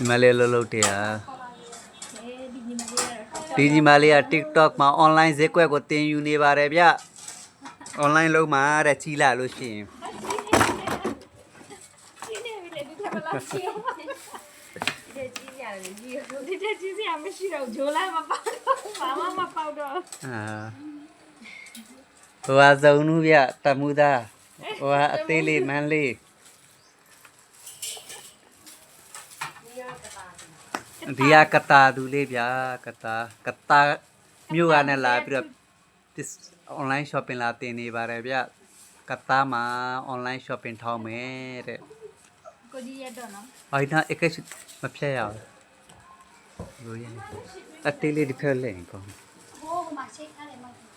Malay lolotia. Di Malay TikTok ma online zekwe ko tin yu ne bare bya. Online လုံးမှာတဲ့ကြီးလာလို့ရှိရင်ဟိုဟာစုံနူးဗျတမှုသားဟိုဟာအသေးလေးမန်းလေးဒီကကတာသူလေးဗျာကတာမြို့ကနဲ့လာပြီးတော့ online shopping လာတင်နေပါတယ်ဗျကတာမှာ online shopping ထောင်းမယ်တဲ့ကိုကြီးရတော့နော်ဟိုဒါඑකမဖြတ်ရအောင်လို့ရအသေးလေးတစ်ဖက်လဲကောဟိုမှာချိတ်ထားတယ်မဟုတ်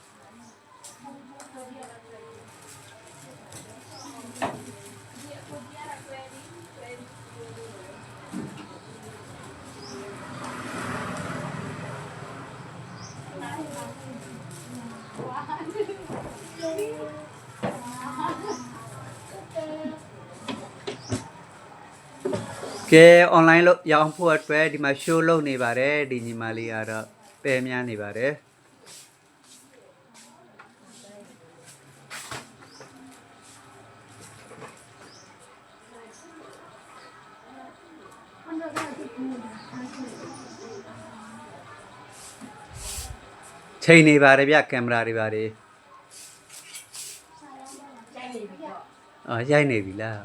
ကဲ online လို့ရောင်းဖို့အတွက်ဒီမှာ show လုပ်နေပါတယ်ဒီညီမလေးကတော့ပဲများနေပါတယ်ချိန်နေပါတယ်ဗျကင်မရာတွေပါတယ်ရိုက်နေပြီလား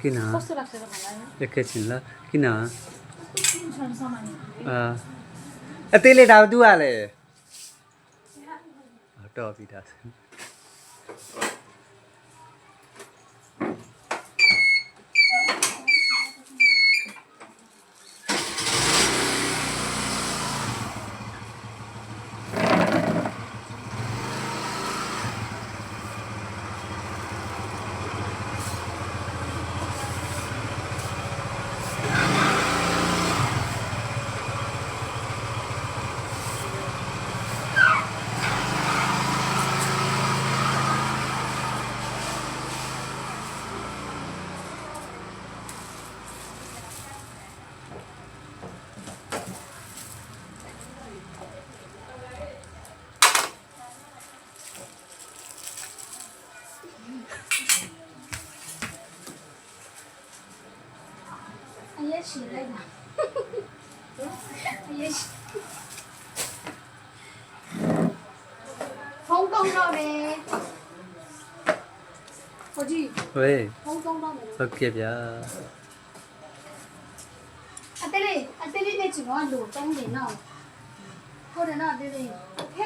kina yakachinla kina atele daw tu ale to bi da Yes, yes. Hong Kong đâu nè. Có gì? Ôi. Hong Kong đâu nè. Okဗျာ. Ateli này chỉ có đủ trong để nào. Thôi để nào Ateli. Ok.